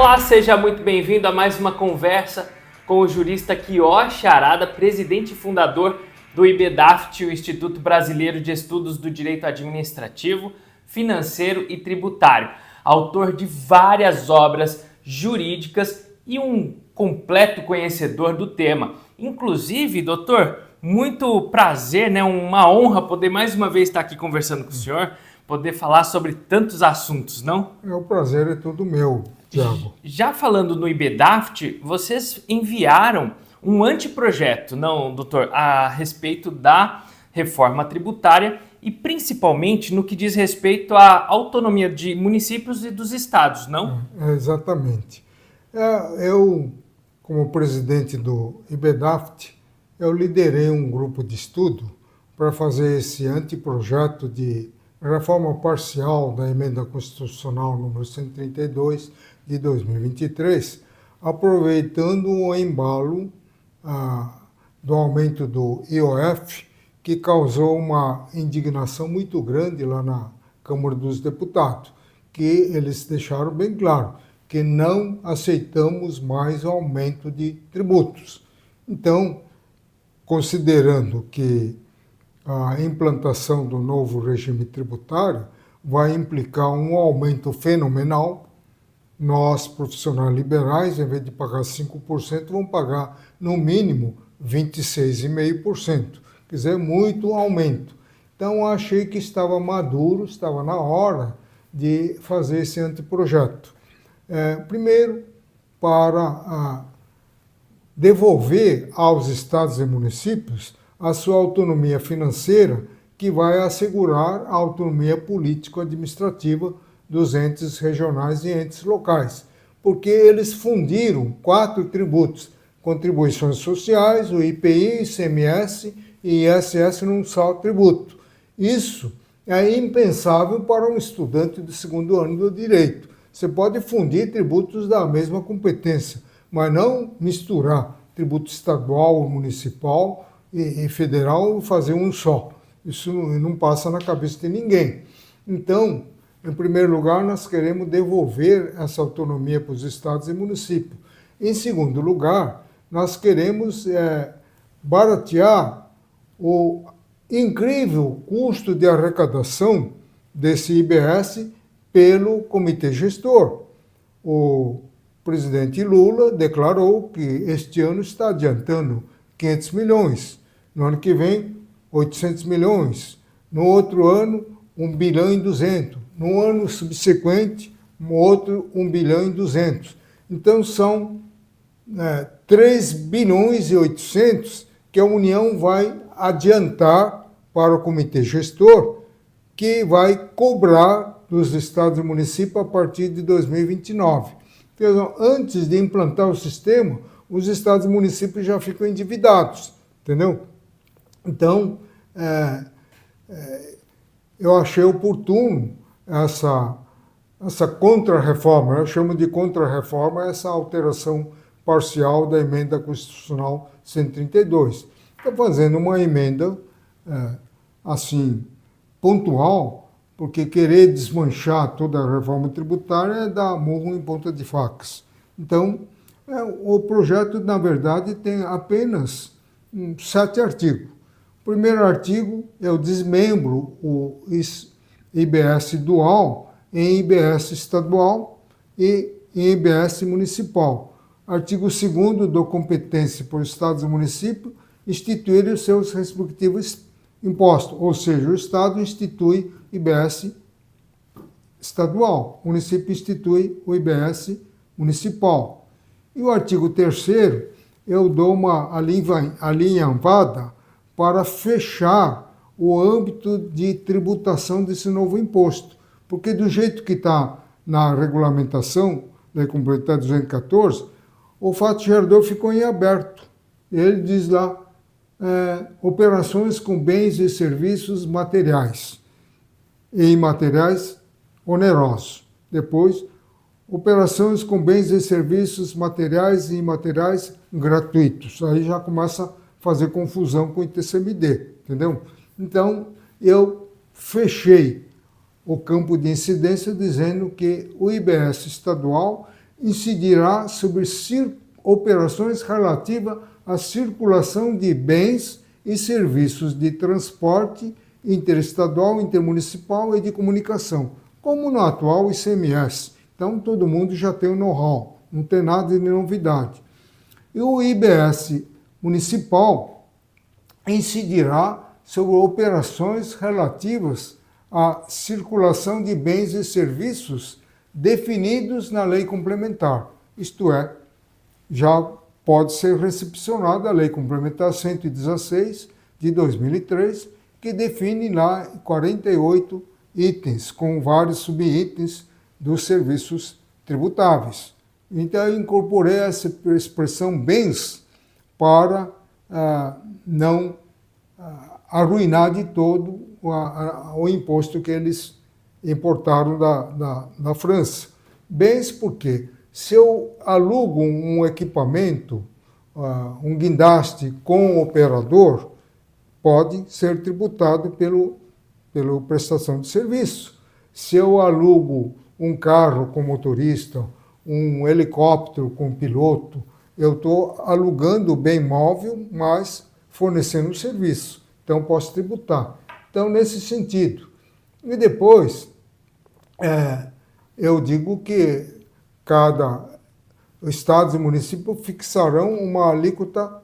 Olá, seja muito bem-vindo a mais uma conversa com o jurista Quioche Arada, presidente e fundador do IBDAFT, o Instituto Brasileiro de Estudos do Direito Administrativo, Financeiro e Tributário, autor de várias obras jurídicas e um completo conhecedor do tema. Inclusive, doutor, muito prazer, uma honra poder mais uma vez estar aqui conversando com o senhor, poder falar sobre tantos assuntos, não? O prazer é todo meu, Tiago. Já falando no IBDAFT, vocês enviaram um anteprojeto, não, doutor, a respeito da reforma tributária e principalmente no que diz respeito à autonomia de municípios e dos estados, não? Exatamente. Eu, como presidente do IBDAFT, eu liderei um grupo de estudo para fazer esse anteprojeto de reforma parcial da Emenda Constitucional número 132 de 2023, aproveitando o embalo do aumento do IOF, que causou uma indignação muito grande lá na Câmara dos Deputados, que eles deixaram bem claro que não aceitamos mais o aumento de tributos. Então, considerando que a implantação do novo regime tributário vai implicar um aumento fenomenal, nós, profissionais liberais, em vez de pagar 5%, vamos pagar, no mínimo, 26,5%. Quer dizer, muito aumento. Então, achei que estava maduro, estava na hora de fazer esse anteprojeto. Primeiro, para devolver aos estados e municípios a sua autonomia financeira, que vai assegurar a autonomia político-administrativa dos entes regionais e entes locais, porque eles fundiram 4 tributos, contribuições sociais, o IPI, ICMS e ISS num só tributo. Isso é impensável para um estudante do segundo ano do direito. Você pode fundir tributos da mesma competência, mas não misturar tributo estadual, municipal e federal e fazer um só. Isso não passa na cabeça de ninguém. Então, em primeiro lugar, nós queremos devolver essa autonomia para os estados e municípios. Em segundo lugar, nós queremos baratear o incrível custo de arrecadação desse IBS pelo comitê gestor. O presidente Lula declarou que este ano está adiantando 500 milhões, no ano que vem 800 milhões, no outro ano 1 bilhão e 200, no ano subsequente um outro 1 bilhão e 200. Então são 3 bilhões e 800 que a União vai adiantar para o comitê gestor, que vai cobrar dos estados e municípios a partir de 2029. Então, antes de implantar o sistema, os estados e municípios já ficam endividados, entendeu? Então, eu achei oportuno essa contra-reforma, eu chamo de contra-reforma essa alteração parcial da Emenda Constitucional 132. Estou fazendo uma emenda, assim, pontual, porque querer desmanchar toda a reforma tributária é dar murro em ponta de facas. Então, o projeto, na verdade, tem apenas 7 artigos. O primeiro artigo, eu desmembro o IBS dual em IBS estadual e em IBS municipal. Artigo 2º, dou competência para os estados e municípios instituírem os seus respectivos impostos, ou seja, o estado institui IBS estadual, o município institui o IBS municipal. E o artigo 3º, eu dou uma alinhavada para fechar o âmbito de tributação desse novo imposto. Porque do jeito que está na regulamentação, Lei Complementar 214, o fato gerador ficou em aberto. Ele diz lá, operações com bens e serviços materiais e imateriais onerosos. Depois, operações com bens e serviços materiais e imateriais gratuitos. Aí já começa a fazer confusão com o ITCMD, entendeu? Então, eu fechei o campo de incidência dizendo que o IBS estadual incidirá sobre operações relativas à circulação de bens e serviços de transporte interestadual, intermunicipal e de comunicação, como no atual ICMS. Então, todo mundo já tem o know-how, não tem nada de novidade. E o IBS municipal incidirá sobre operações relativas à circulação de bens e serviços definidos na lei complementar, isto é, já pode ser recepcionada a Lei Complementar 116 de 2003, que define lá 48 itens, com vários subitens dos serviços tributáveis. Então, eu incorporei essa expressão bens para não arruinar de todo o imposto que eles importaram da França. Bens porque se eu alugo um equipamento, um guindaste com o operador, pode ser tributado pela prestação de serviço. Se eu alugo um carro com motorista, um helicóptero com piloto, eu estou alugando o bem móvel, mas fornecendo um serviço. Então, posso tributar. Então, nesse sentido. E depois, eu digo que cada estado e município fixarão uma alíquota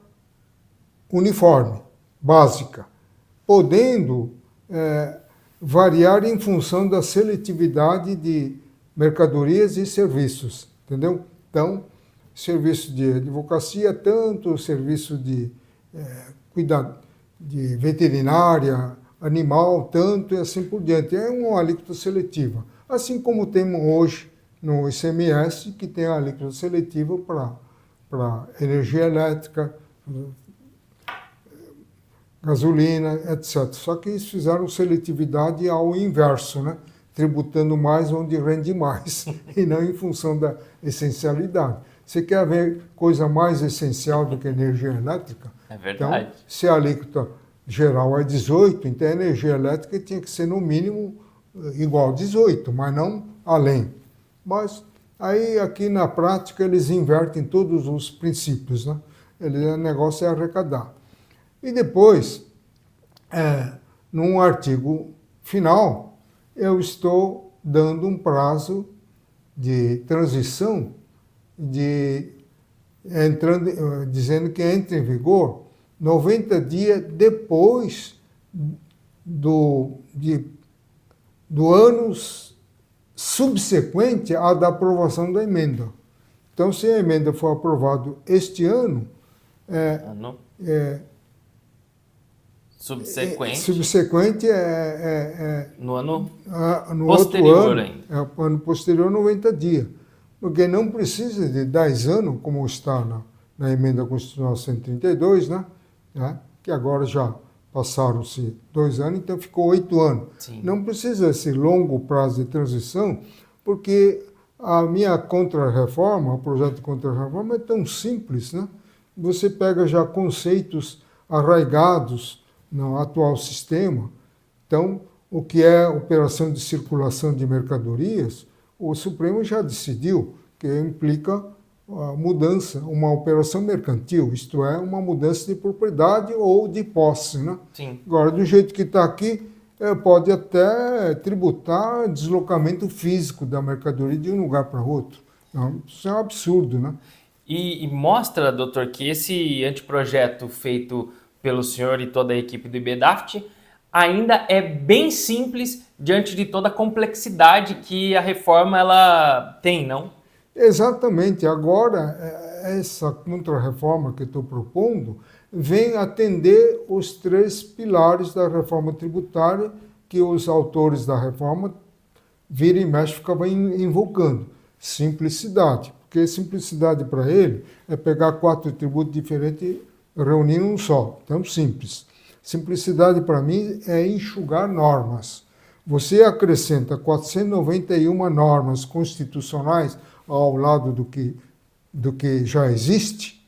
uniforme, básica, podendo variar em função da seletividade de mercadorias e serviços, entendeu? Então, serviço de advocacia, tanto serviço de cuidado de veterinária, animal, tanto e assim por diante. É uma alíquota seletiva, assim como temos hoje no ICMS, que tem a alíquota seletiva para energia elétrica, gasolina, etc. Só que eles fizeram seletividade ao inverso, né? Tributando mais onde rende mais, e não em função da essencialidade. Você quer ver coisa mais essencial do que energia elétrica? É verdade. Então, se a alíquota geral é 18, então a energia elétrica tinha que ser no mínimo igual a 18, mas não além. Mas aí aqui na prática eles invertem todos os princípios, né? O negócio é arrecadar. E depois, num artigo final, eu estou dando um prazo de transição dizendo que entra em vigor 90 dias depois do ano subsequente à da aprovação da emenda. Então, se a emenda for aprovada este ano, subsequente no ano no posterior outro ano, ainda. Ano posterior, 90 dias. Porque não precisa de 10 anos, como está na emenda constitucional 132, né? Que agora já passaram-se 2 anos, então ficou 8 anos. Sim. Não precisa esse longo prazo de transição, porque a minha contra-reforma, o projeto de contra-reforma é tão simples, né? Você pega já conceitos arraigados no atual sistema. Então, o que é operação de circulação de mercadorias, o Supremo já decidiu que implica a mudança, uma operação mercantil, isto é, uma mudança de propriedade ou de posse, né? Sim. Agora, do jeito que está aqui, pode até tributar deslocamento físico da mercadoria de um lugar para outro. Não, isso é um absurdo, né? E mostra, doutor, que esse anteprojeto feito pelo senhor e toda a equipe do IBDAFT ainda é bem simples diante de toda a complexidade que a reforma ela tem, não? Exatamente. Agora, essa contra-reforma que eu estou propondo vem atender os 3 pilares da reforma tributária que os autores da reforma vira e mexe ficavam invocando. Simplicidade. Porque simplicidade para ele é pegar 4 tributos diferentes e reunir um só. Então, simples. Simplicidade para mim é enxugar normas. Você acrescenta 491 normas constitucionais ao lado do que já existe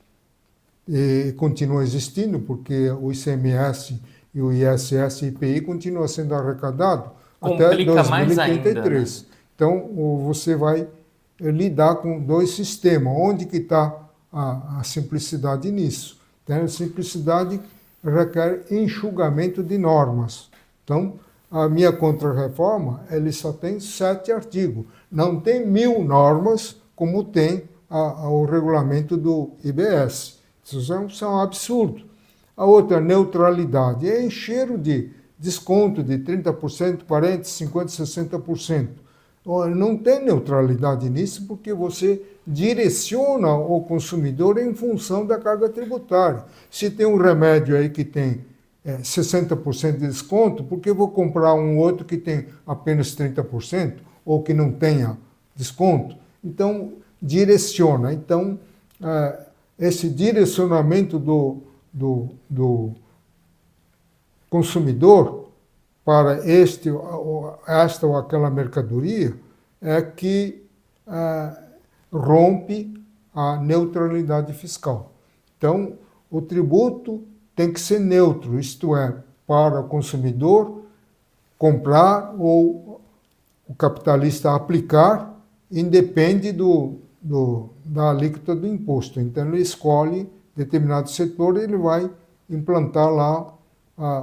e continua existindo, porque o ICMS e o ISS e IPI continuam sendo arrecadados até 2033. Mais ainda, né? Então, você vai lidar com dois sistemas. Onde que está a simplicidade nisso? Então, a simplicidade requer enxugamento de normas. Então, a minha contra-reforma, ele só tem 7 artigos. Não tem 1000 normas, como tem o regulamento do IBS. Isso é um absurdo. A outra, neutralidade, é encher de desconto de 30%, 40%, 50%, 60%. Não tem neutralidade nisso, porque você direciona o consumidor em função da carga tributária. Se tem um remédio aí que tem 60% de desconto, por que eu vou comprar um outro que tem apenas 30% ou que não tenha desconto? Então, direciona. Então, esse direcionamento do consumidor para esta ou aquela mercadoria é que rompe a neutralidade fiscal. Então, o tributo tem que ser neutro, isto é, para o consumidor comprar ou o capitalista aplicar, independe da alíquota do imposto. Então, ele escolhe determinado setor e ele vai implantar lá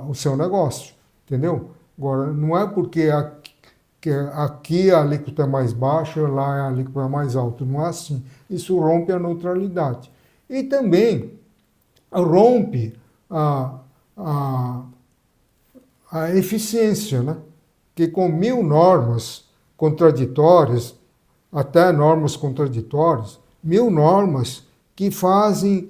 o seu negócio, entendeu? Agora, não é porque aqui a alíquota é mais baixa, lá a alíquota é mais alta, não é assim. Isso rompe a neutralidade. E também rompe a eficiência, né? Que com 1000 normas contraditórias, até normas contraditórias, 1000 normas que fazem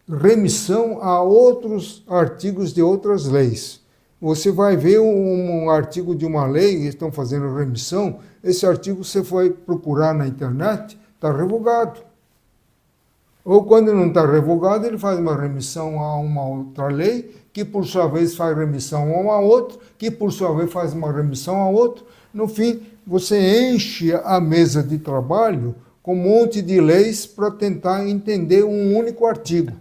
remissão a outros artigos de outras leis. Você vai ver um artigo de uma lei e estão fazendo remissão, esse artigo você foi procurar na internet, está revogado. Ou quando não está revogado, ele faz uma remissão a uma outra lei, que por sua vez faz remissão a uma outra, que por sua vez faz uma remissão a outra. No fim, você enche a mesa de trabalho com um monte de leis para tentar entender um único artigo.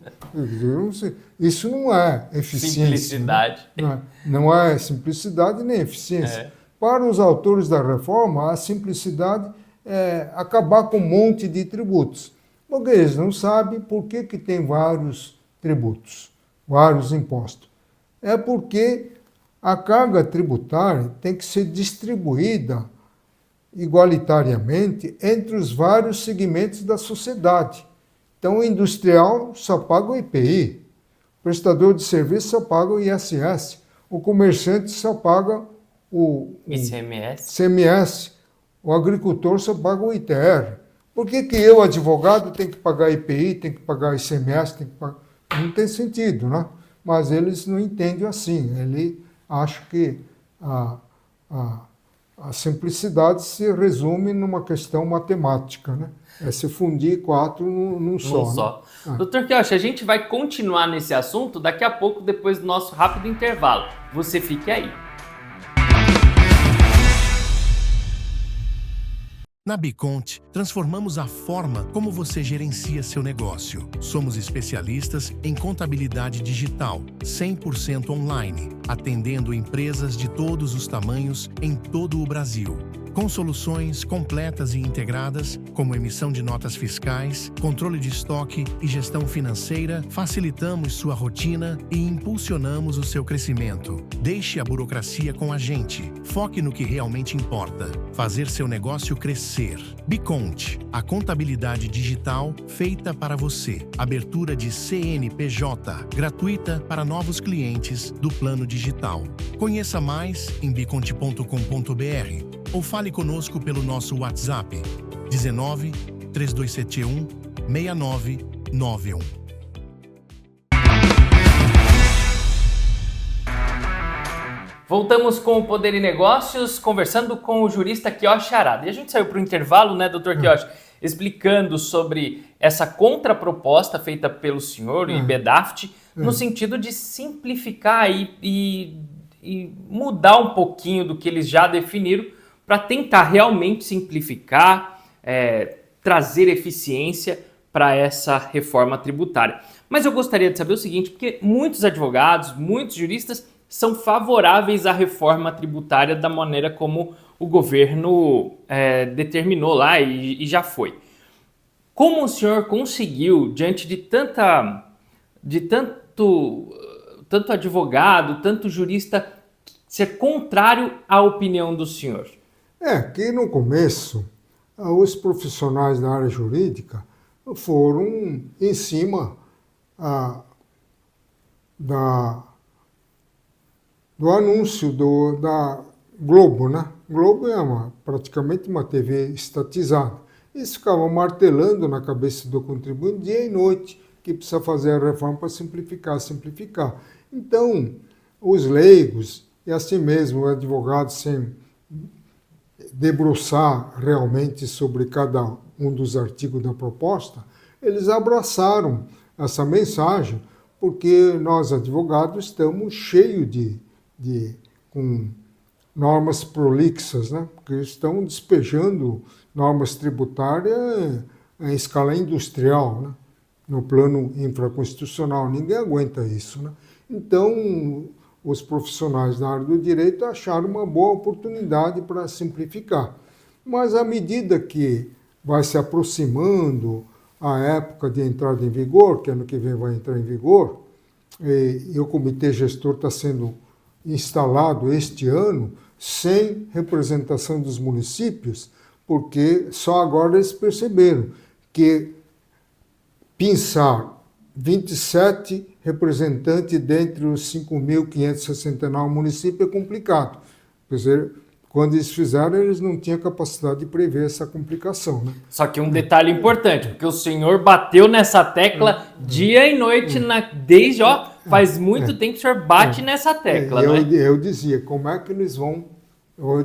Isso não é eficiência. Simplicidade. Né? Não é simplicidade nem eficiência. Para os autores da reforma, a simplicidade é acabar com um monte de tributos. Porque eles não sabem por que tem vários tributos, vários impostos. É porque a carga tributária tem que ser distribuída igualitariamente entre os vários segmentos da sociedade. Então, o industrial só paga o IPI, o prestador de serviço só paga o ISS, o comerciante só paga o ICMS, o agricultor só paga o ITR. Por que eu, advogado, tenho que pagar IPI, tenho que pagar ICMS, tenho que pagar... Não tem sentido, né? Mas eles não entendem assim. Ele acha que a simplicidade se resume numa questão matemática, né? É se fundir 4 num só. Né? Dr. Quioch, a gente vai continuar nesse assunto daqui a pouco, depois do nosso rápido intervalo. Você fique aí. Na Biconte, transformamos a forma como você gerencia seu negócio. Somos especialistas em contabilidade digital, 100% online, atendendo empresas de todos os tamanhos em todo o Brasil. Com soluções completas e integradas, como emissão de notas fiscais, controle de estoque e gestão financeira, facilitamos sua rotina e impulsionamos o seu crescimento. Deixe a burocracia com a gente. Foque no que realmente importa. Fazer seu negócio crescer. Biconte, a contabilidade digital feita para você. Abertura de CNPJ, gratuita para novos clientes do plano digital. Conheça mais em biconte.com.br ou fale conosco pelo nosso WhatsApp 19 3271 6991. Voltamos com o Poder e Negócios, conversando com o jurista Quioch Arada. E a gente saiu para o intervalo, né, Dr. Quioch, explicando sobre essa contraproposta feita pelo senhor, o IBEDAFT, no sentido de simplificar e mudar um pouquinho do que eles já definiram para tentar realmente simplificar, trazer eficiência para essa reforma tributária. Mas eu gostaria de saber o seguinte, porque muitos advogados, muitos juristas são favoráveis à reforma tributária da maneira como o governo determinou lá e já foi. Como o senhor conseguiu, diante de tanto advogado, tanto jurista, ser contrário à opinião do senhor? Que no começo, os profissionais da área jurídica foram em cima do anúncio da Globo, né? Globo é praticamente uma TV estatizada. Eles ficavam martelando na cabeça do contribuinte dia e noite que precisa fazer a reforma para simplificar. Então, os leigos, e assim mesmo o advogado, sem debruçar realmente sobre cada um dos artigos da proposta, eles abraçaram essa mensagem, porque nós, advogados, estamos cheios com normas prolixas, né? Porque estão despejando normas tributárias em escala industrial, né? No plano infraconstitucional. Ninguém aguenta isso, né? Então, os profissionais da área do direito acharam uma boa oportunidade para simplificar. Mas à medida que vai se aproximando a época de entrada em vigor, que ano que vem vai entrar em vigor, e o comitê gestor está sendo instalado este ano, sem representação dos municípios, porque só agora eles perceberam que pensar 27 representantes dentre os 5.569 municípios é complicado. Quer dizer, quando eles fizeram, eles não tinham capacidade de prever essa complicação, né? Só que um detalhe importante, porque o senhor bateu nessa tecla dia e noite, desde, faz muito tempo que o senhor bate nessa tecla, não é? Eu dizia, como é que eles vão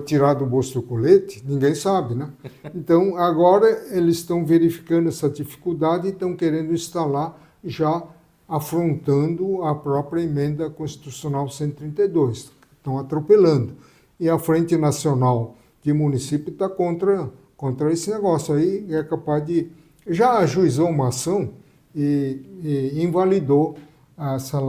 tirar do bolso do colete? Ninguém sabe, né? Então, agora eles estão verificando essa dificuldade e estão querendo instalar, já afrontando a própria emenda constitucional 132. Estão atropelando. E a Frente Nacional de Município está contra esse negócio aí, é capaz de... Já ajuizou uma ação e invalidou essa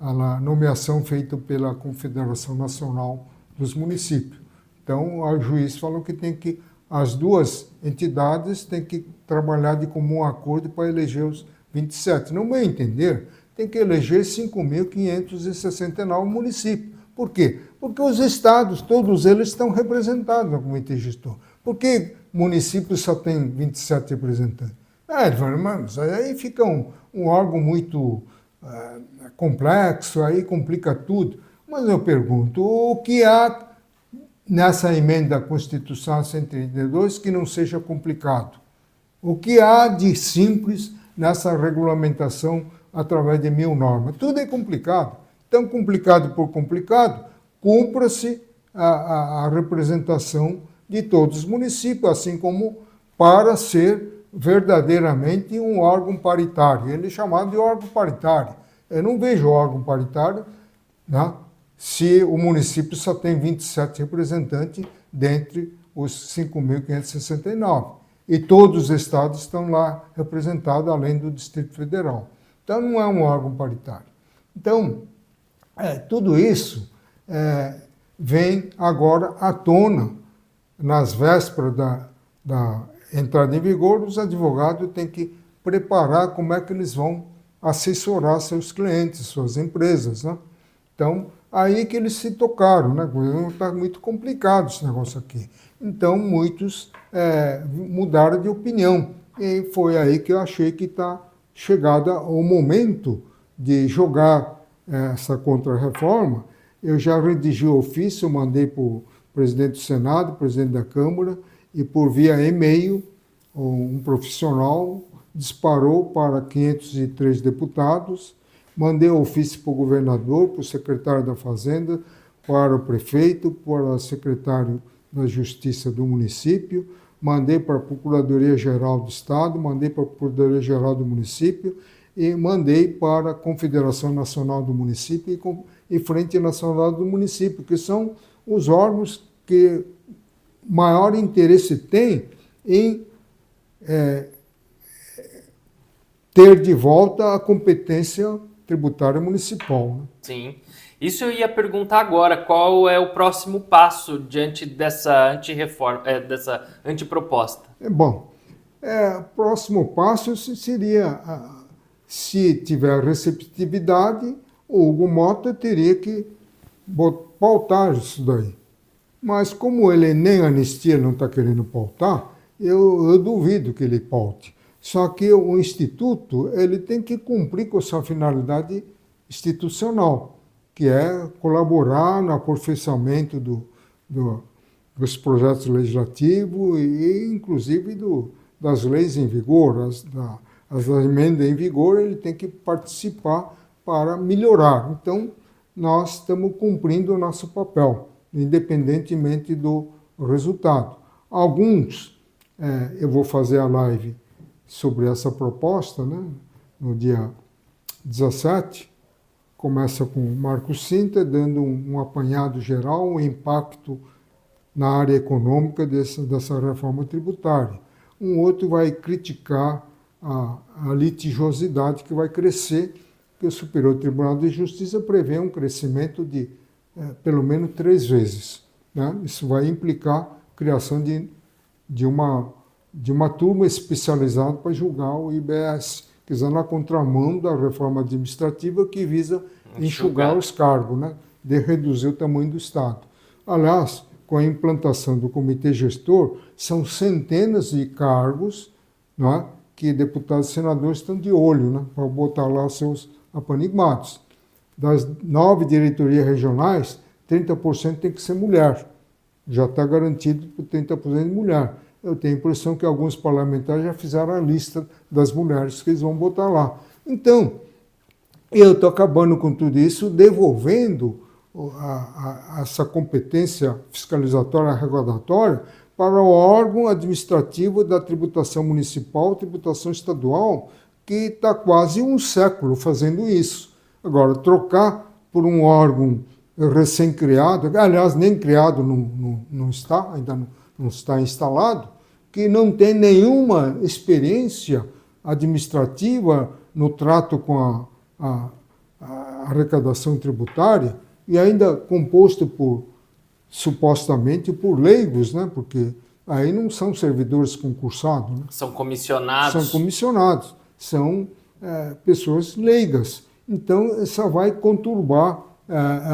a nomeação feita pela Confederação Nacional dos Municípios. Então, o juiz falou que as duas entidades têm que trabalhar de comum acordo para eleger os 27. No meu entender, tem que eleger 5.569 municípios. Por quê? Porque os estados, todos eles estão representados no comitê gestor. Por que municípios só tem 27 representantes? Mas aí fica um órgão muito complexo, aí complica tudo. Mas eu pergunto, o que há nessa emenda da Constituição 132 que não seja complicado? O que há de simples nessa regulamentação através de 1000 normas? Tudo é complicado. Tão complicado por complicado, cumpra-se a representação de todos os municípios, assim como para ser verdadeiramente um órgão paritário. Ele é chamado de órgão paritário. Eu não vejo órgão paritário, né, se o município só tem 27 representantes dentre os 5.569. E todos os estados estão lá representados, além do Distrito Federal. Então, não é um órgão paritário. Então, tudo isso vem agora à tona, nas vésperas da entrada em vigor. Os advogados têm que preparar como é que eles vão assessorar seus clientes, suas empresas, né? Então, aí que eles se tocaram, né? Está muito complicado esse negócio aqui. Então, muitos mudaram de opinião. E foi aí que eu achei que está chegado o momento de jogar essa contra-reforma. Eu já redigi o ofício, mandei para o presidente do Senado, presidente da Câmara, e por via e-mail, um profissional disparou para 503 deputados, mandei o ofício para o governador, para o secretário da Fazenda, para o prefeito, para o secretário da Justiça do município, mandei para a Procuradoria-Geral do Estado, mandei para a Procuradoria-Geral do município e mandei para a Confederação Nacional do Município e Frente Nacional do Município, que são os órgãos que maior interesse têm em ter de volta a competência tributária municipal, né? Sim. Isso eu ia perguntar agora, qual é o próximo passo diante dessa antirreforma, dessa antiproposta? O próximo passo seria, se tiver receptividade, o Hugo Mota teria que pautar isso daí. Mas como ele nem anistia não está querendo pautar, eu duvido que ele paute. Só que o Instituto ele tem que cumprir com sua finalidade institucional, que é colaborar no aperfeiçoamento dos projetos legislativos e inclusive das leis em vigor, as emendas em vigor, ele tem que participar para melhorar. Então, nós estamos cumprindo o nosso papel, independentemente do resultado. Alguns, eu vou fazer a live sobre essa proposta, né, no dia 17, começa com o Marco Sintra, dando um apanhado geral, o impacto na área econômica dessa reforma tributária. Um outro vai criticar a litigiosidade que vai crescer, que o Superior Tribunal de Justiça prevê um crescimento de pelo menos 3 vezes. Né? Isso vai implicar a criação de uma turma especializada para julgar o IBS, quer dizer, na contramão da reforma administrativa que visa enxugar os cargos, né? De reduzir o tamanho do Estado. Aliás, com a implantação do comitê gestor, são centenas de cargos, né, que deputados e senadores estão de olho, né, para botar lá seus apanigmados. Das 9 diretorias regionais, 30% tem que ser mulher. Já está garantido por 30% de mulher. Eu tenho a impressão que alguns parlamentares já fizeram a lista das mulheres que eles vão botar lá. Então, eu estou acabando com tudo isso, devolvendo essa competência fiscalizatória arrecadatória para o órgão administrativo da tributação municipal, tributação estadual, que está quase um século fazendo isso. Agora, trocar por um órgão recém-criado, aliás, nem criado não está, ainda não está instalado, que não tem nenhuma experiência administrativa no trato com a arrecadação tributária, e ainda composto supostamente por leigos, né? Porque aí não são servidores concursados. Né? São comissionados. São comissionados, são pessoas leigas. Então, isso vai conturbar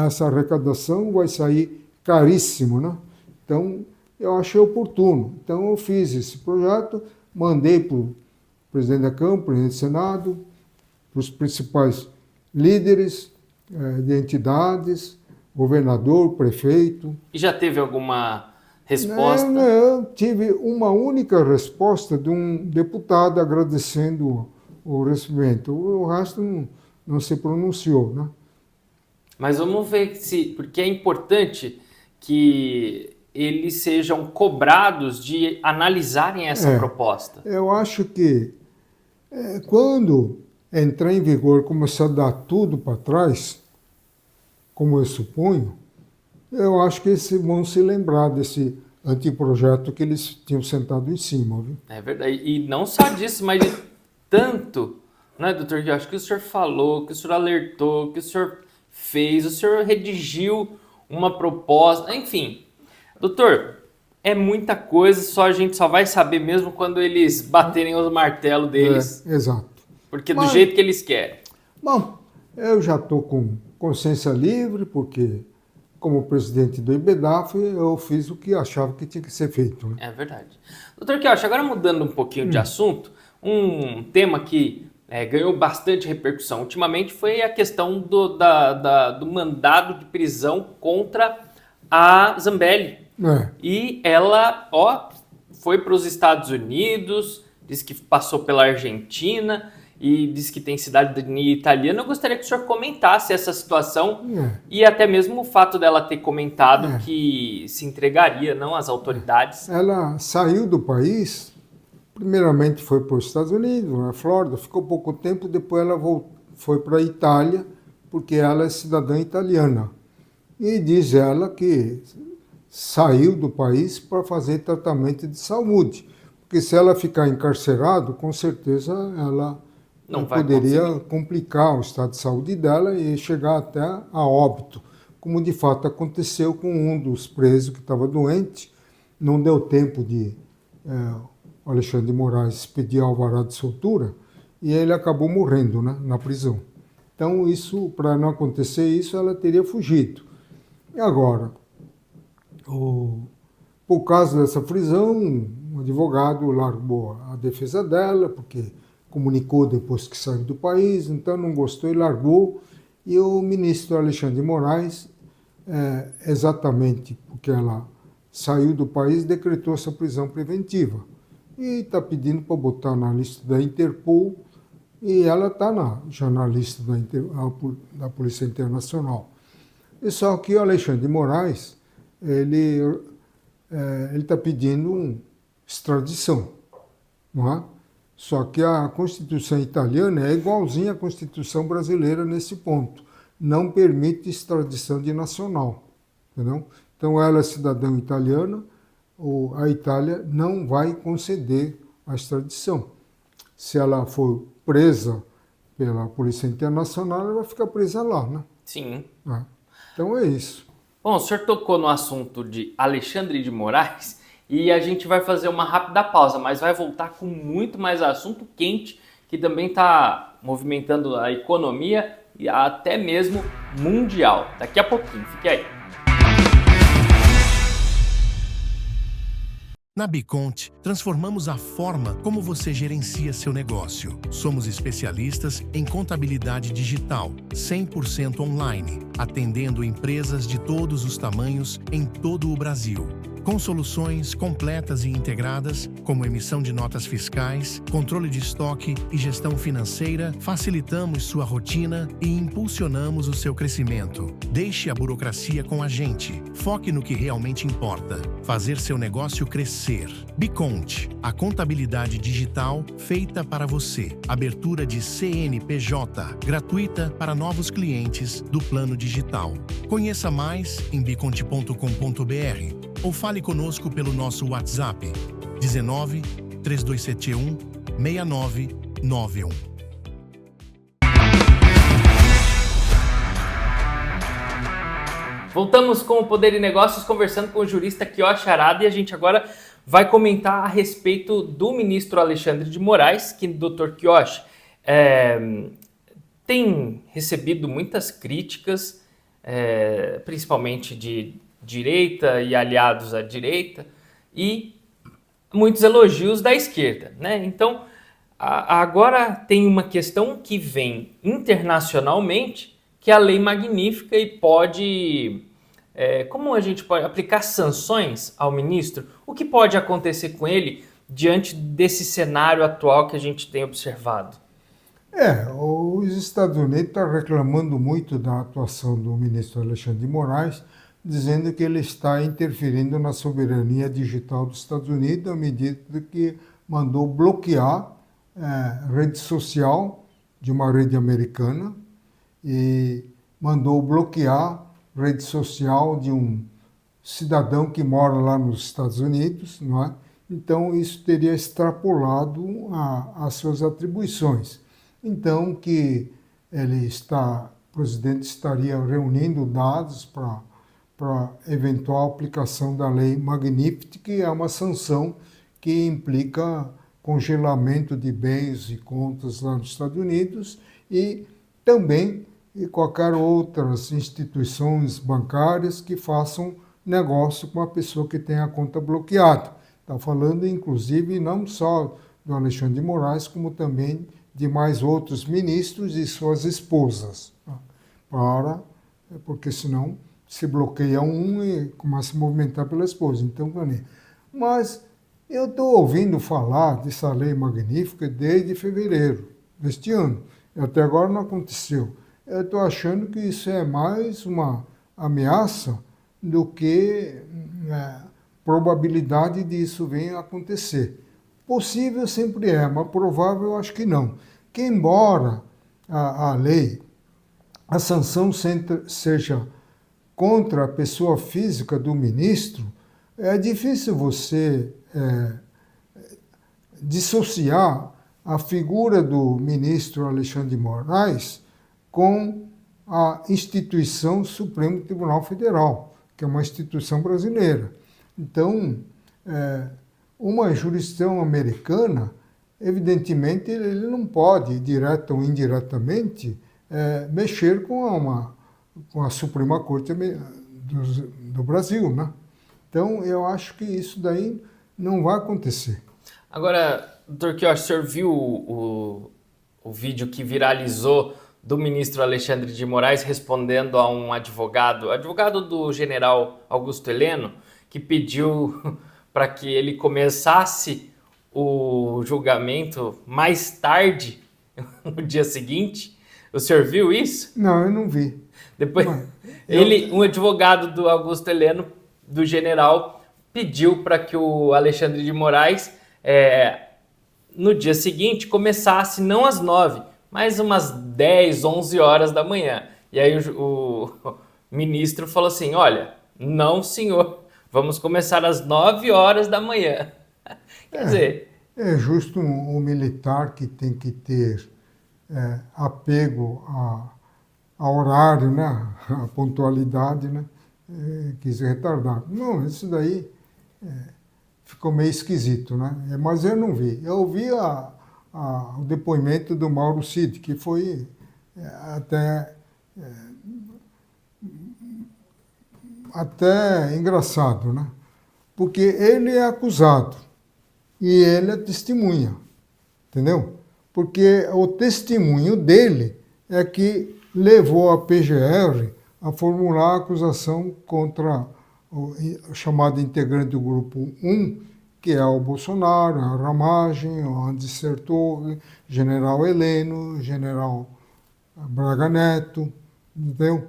essa arrecadação, vai sair caríssimo. Né? Então, eu achei oportuno. Então, eu fiz esse projeto, mandei para o presidente da Câmara, presidente do Senado, para os principais líderes de entidades, governador, prefeito. E já teve alguma resposta? Não, tive uma única resposta de um deputado agradecendo o recebimento. O resto não se pronunciou, né? Mas vamos ver porque é importante que eles sejam cobrados de analisarem essa proposta. Eu acho que quando entrar em vigor, começar a dar tudo para trás, como eu suponho, eu acho que eles vão se lembrar desse anteprojeto que eles tinham sentado em cima. Viu? É verdade. E não só disso, mas de tanto, né, doutor, que eu acho que o senhor falou, que o senhor alertou, que o senhor fez, o senhor redigiu uma proposta, enfim. Doutor, é muita coisa, a gente só vai saber mesmo quando eles baterem o martelo deles. Exato. Porque do jeito que eles querem. Bom, eu já estou com consciência livre, porque como presidente do IBEDAF, eu fiz o que achava que tinha que ser feito. Né? É verdade. Doutor Quioch, agora mudando um pouquinho de assunto, um tema que ganhou bastante repercussão ultimamente foi a questão do mandado de prisão contra a Zambelli. E ela foi para os Estados Unidos, disse que passou pela Argentina e disse que tem cidadania italiana. Eu gostaria que o senhor comentasse essa situação e até mesmo o fato dela ter comentado que se entregaria não às autoridades. Ela saiu do país, primeiramente foi para os Estados Unidos, na Flórida, ficou pouco tempo, depois ela foi para a Itália, porque ela é cidadã italiana. E diz ela que saiu do país para fazer tratamento de saúde, porque se ela ficar encarcerada, com certeza ela Não e vai poderia conseguir. complicar o estado de saúde dela e chegar até a óbito, como de fato aconteceu com um dos presos que estava doente. Não deu tempo de o Alexandre de Moraes pedir alvará de soltura e ele acabou morrendo, né, na prisão. Então, isso, para não acontecer isso, ela teria fugido. E agora, por causa dessa prisão, um advogado largou a defesa dela, porque comunicou depois que saiu do país, então não gostou e largou. E o ministro Alexandre de Moraes, exatamente porque ela saiu do país, decretou essa prisão preventiva. E está pedindo para botar na lista da Interpol, e ela está já na lista da Polícia Internacional. E só que o Alexandre de Moraes, ele está pedindo extradição, não é? Só que a Constituição italiana é igualzinha à Constituição brasileira nesse ponto. Não permite extradição de nacional, entendeu? Então ela é cidadã italiana, a Itália não vai conceder a extradição. Se ela for presa pela Polícia Internacional, ela vai ficar presa lá, né? Sim. Então é isso. Bom, o senhor tocou no assunto de Alexandre de Moraes e a gente vai fazer uma rápida pausa, mas vai voltar com muito mais assunto quente que também está movimentando a economia e até mesmo mundial. Daqui a pouquinho, fique aí. Na Biconte, transformamos a forma como você gerencia seu negócio. Somos especialistas em contabilidade digital, 100% online, atendendo empresas de todos os tamanhos em todo o Brasil. Com soluções completas e integradas, como emissão de notas fiscais, controle de estoque e gestão financeira, facilitamos sua rotina e impulsionamos o seu crescimento. Deixe a burocracia com a gente. Foque no que realmente importa. Fazer seu negócio crescer. Biconte, a contabilidade digital feita para você. Abertura de CNPJ, gratuita para novos clientes do plano digital. Conheça mais em biconte.com.br ou fale conosco pelo nosso WhatsApp 19 3271 6991. Voltamos com o Poder e Negócios, conversando com o jurista Kiyoshi Harada, e a gente agora vai comentar a respeito do ministro Alexandre de Moraes, que, doutor Kiyoshi, tem recebido muitas críticas, principalmente de direita e aliados à direita, e muitos elogios da esquerda, né? Então, agora tem uma questão que vem internacionalmente, que é a Lei Magnífica, e pode... como a gente pode aplicar sanções ao ministro? O que pode acontecer com ele diante desse cenário atual que a gente tem observado? Os Estados Unidos estão reclamando muito da atuação do ministro Alexandre de Moraes, dizendo que ele está interferindo na soberania digital dos Estados Unidos à medida que mandou bloquear rede social de uma rede americana e mandou bloquear rede social de um cidadão que mora lá nos Estados Unidos, não é? Então isso teria extrapolado as suas atribuições. Então que o presidente estaria reunindo dados para eventual aplicação da Lei Magnífica, que é uma sanção que implica congelamento de bens e contas lá nos Estados Unidos e também qualquer outras instituições bancárias que façam negócio com a pessoa que tem a conta bloqueada. Está falando, inclusive, não só do Alexandre de Moraes, como também de mais outros ministros e suas esposas, porque senão se bloqueia um e começa a movimentar pela esposa. Então, mas eu estou ouvindo falar dessa lei magnífica desde fevereiro deste ano. Até agora não aconteceu. Eu estou achando que isso é mais uma ameaça do que probabilidade disso venha a acontecer. Possível sempre é, mas provável eu acho que não. Que embora a lei, a sanção seja contra a pessoa física do ministro, é difícil você dissociar a figura do ministro Alexandre de Moraes com a instituição Supremo Tribunal Federal, que é uma instituição brasileira. Então, uma jurisdição americana, evidentemente, ele não pode, direta ou indiretamente, mexer com a Suprema Corte do Brasil, né? Então, eu acho que isso daí não vai acontecer. Agora, doutor Queiroz, o senhor viu o vídeo que viralizou do ministro Alexandre de Moraes respondendo a um advogado do general Augusto Heleno, que pediu para que ele começasse o julgamento mais tarde, no dia seguinte? O senhor viu isso? Não, eu não vi. Depois, um advogado do Augusto Heleno, do general, pediu para que o Alexandre de Moraes, no dia seguinte, começasse não às 9, mas umas 10, 11 horas da manhã. E aí o ministro falou assim, olha, não senhor, vamos começar às 9 horas da manhã. Quer dizer... É justo um militar que tem que ter apego a horário, né? A pontualidade, né? Quis retardar. Não, isso daí ficou meio esquisito, né? Mas eu não vi. Eu vi o depoimento do Mauro Cid, que foi até engraçado, né? Porque ele é acusado e ele é testemunha, entendeu? Porque o testemunho dele é que levou a PGR a formular a acusação contra o chamado integrante do Grupo 1, que é o Bolsonaro, a Ramagem, o Andy Sertor, General Heleno, General Braga Neto, entendeu?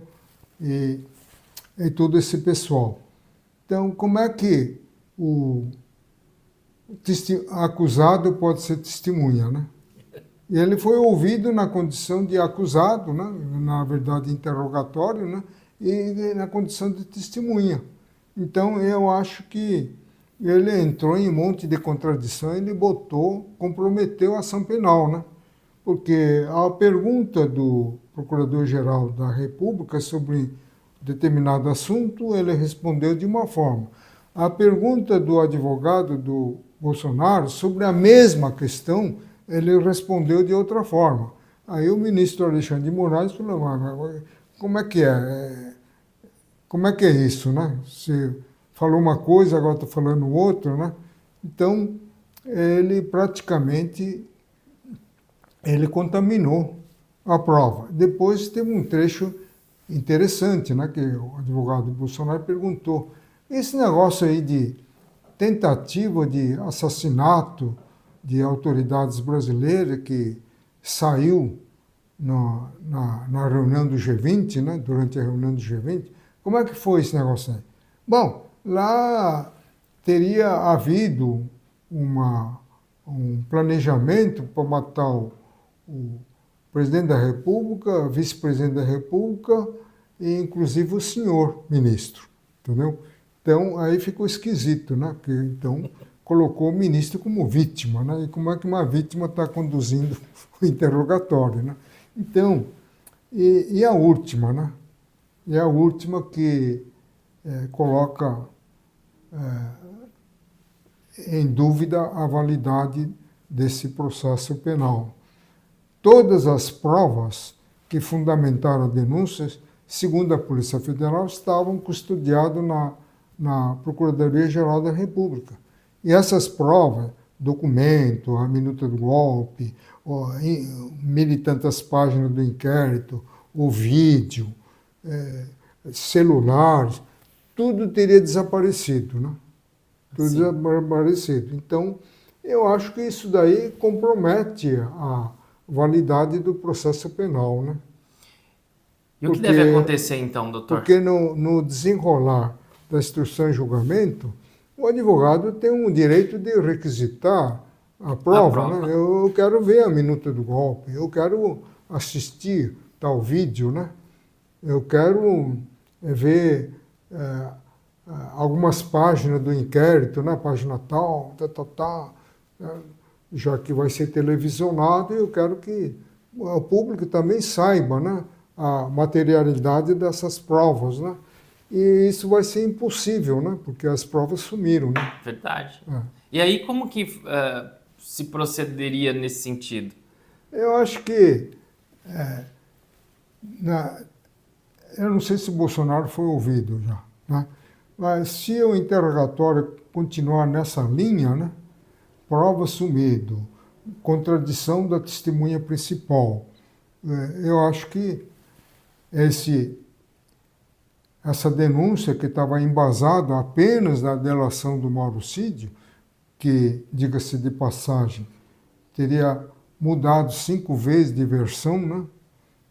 E todo esse pessoal. Então, como é que o acusado pode ser testemunha, né? E ele foi ouvido na condição de acusado, né? Na verdade, interrogatório, né? E na condição de testemunha. Então, eu acho que ele entrou em um monte de contradição, ele comprometeu a ação penal, né? Porque a pergunta do Procurador-Geral da República sobre determinado assunto, ele respondeu de uma forma. A pergunta do advogado do Bolsonaro sobre a mesma questão, ele respondeu de outra forma. Aí o ministro Alexandre de Moraes falou, como é que é? Como é que é isso, né? Você falou uma coisa, agora está falando outra, né? Então, ele praticamente contaminou a prova. Depois teve um trecho interessante, né? Que o advogado Bolsonaro perguntou, esse negócio aí de tentativa de assassinato de autoridades brasileiras que saiu na reunião do G20, né, durante a reunião do G20, como é que foi esse negócio aí? Bom, lá teria havido um planejamento para matar o presidente da República, vice-presidente da República e inclusive o senhor ministro, entendeu? Então, aí ficou esquisito, né? Porque, então, colocou o ministro como vítima, né? E como é que uma vítima está conduzindo o interrogatório, né? Então, e a última, né? E a última que coloca em dúvida a validade desse processo penal. Todas as provas que fundamentaram a denúncia, segundo a Polícia Federal, estavam custodiadas na Procuradoria-Geral da República. E essas provas, documento, a minuta do golpe, 1.000 e tantas páginas do inquérito, o vídeo, celulares, tudo teria desaparecido, né? Tudo desaparecido. Então, eu acho que isso daí compromete a validade do processo penal, né? E o que deve acontecer então, doutor? Porque no desenrolar da instrução e julgamento, o advogado tem um direito de requisitar a prova. Né? Eu quero ver a minuta do golpe, eu quero assistir tal vídeo, né? Eu quero ver algumas páginas do inquérito, né? Página tal. já que vai ser televisionado, e eu quero que o público também saiba, né, a materialidade dessas provas, né? E isso vai ser impossível, né? Porque as provas sumiram, né? Verdade. É. E aí, como que se procederia nesse sentido? Eu acho que eu não sei se o Bolsonaro foi ouvido já, né? Mas se o interrogatório continuar nessa linha, né? Prova sumido, contradição da testemunha principal, eu acho que essa denúncia que estava embasada apenas na delação do Mauro Cid, que, diga-se de passagem, teria mudado 5 vezes de versão, né?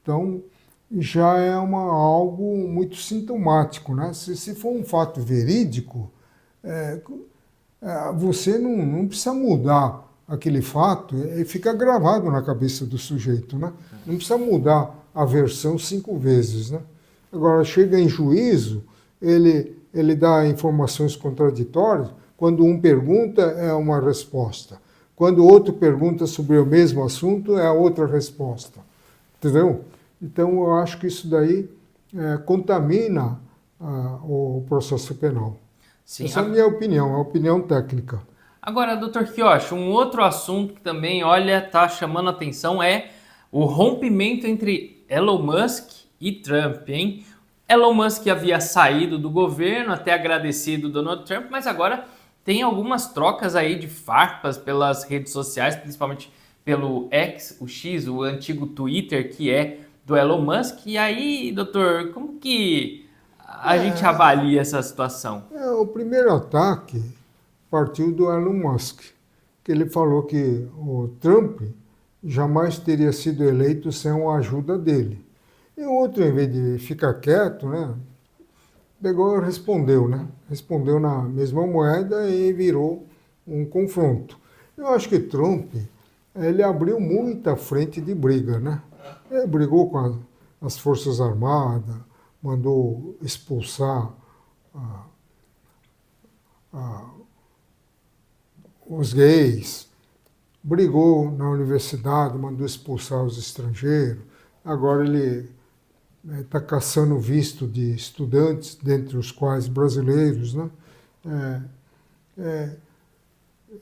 Então, já é algo muito sintomático, né? Se for um fato verídico, você não precisa mudar aquele fato, fica gravado na cabeça do sujeito, né? Não precisa mudar a versão 5 vezes, né? Agora, chega em juízo, ele dá informações contraditórias, quando um pergunta, é uma resposta. Quando o outro pergunta sobre o mesmo assunto, é outra resposta. Entendeu? Então, eu acho que isso daí contamina o processo penal. Sim. Essa é a minha opinião, a opinião técnica. Agora, Dr. Quioch, um outro assunto que também, olha, está chamando a atenção é o rompimento entre Elon Musk e Trump, hein? Elon Musk havia saído do governo, até agradecido Donald Trump, mas agora tem algumas trocas aí de farpas pelas redes sociais, principalmente pelo X, o X, o antigo Twitter, que é do Elon Musk. E aí, doutor, como que a gente avalia essa situação? O primeiro ataque partiu do Elon Musk, que ele falou que o Trump jamais teria sido eleito sem a ajuda dele. E o outro, em vez de ficar quieto, né, pegou e respondeu, né? Respondeu na mesma moeda e virou um confronto. Eu acho que Trump, ele abriu muita frente de briga, né? Ele brigou com as Forças Armadas, mandou expulsar os gays, brigou na universidade, mandou expulsar os estrangeiros. Agora ele está caçando visto de estudantes, dentre os quais brasileiros, né?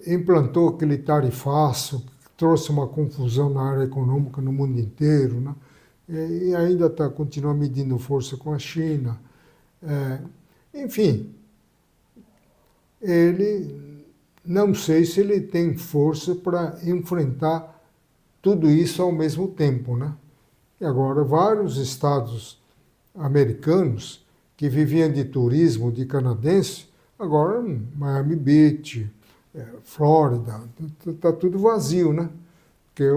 Implantou aquele tarifaço, que trouxe uma confusão na área econômica no mundo inteiro, né? E ainda continua medindo força com a China. Enfim, não sei se ele tem força para enfrentar tudo isso ao mesmo tempo, né? E agora, vários estados americanos que viviam de turismo, de canadense, agora Miami Beach, Flórida, está tudo vazio, né? Porque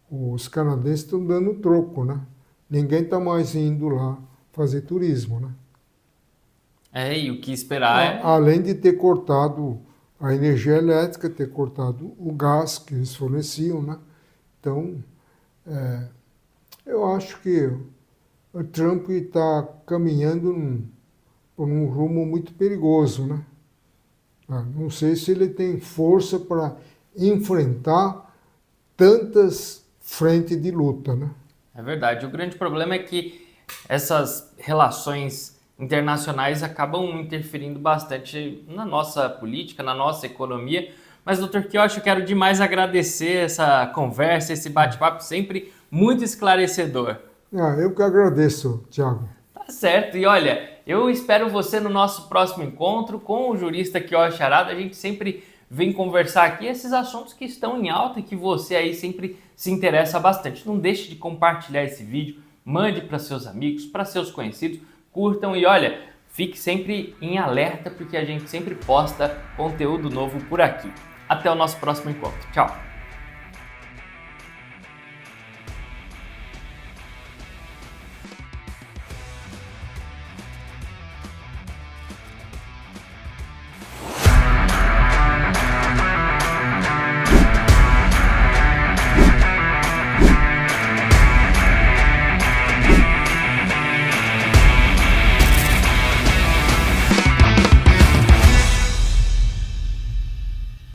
os canadenses estão dando troco, né? Ninguém está mais indo lá fazer turismo, né? E o que esperar Além de ter cortado a energia elétrica, ter cortado o gás que eles forneciam, né? Então, eu acho que o Trump está caminhando por um rumo muito perigoso, né? Não sei se ele tem força para enfrentar tantas frentes de luta, né? É verdade. O grande problema é que essas relações internacionais acabam interferindo bastante na nossa política, na nossa economia. Mas, Dr. Quioch, eu quero demais agradecer essa conversa, esse bate-papo sempre muito esclarecedor. Eu que agradeço, Thiago. Tá certo. E olha, eu espero você no nosso próximo encontro com o jurista Quioch Arada. A gente sempre vem conversar aqui esses assuntos que estão em alta e que você aí sempre se interessa bastante. Não deixe de compartilhar esse vídeo, mande para seus amigos, para seus conhecidos, curtam e olha, fique sempre em alerta porque a gente sempre posta conteúdo novo por aqui. Até o nosso próximo encontro. Tchau!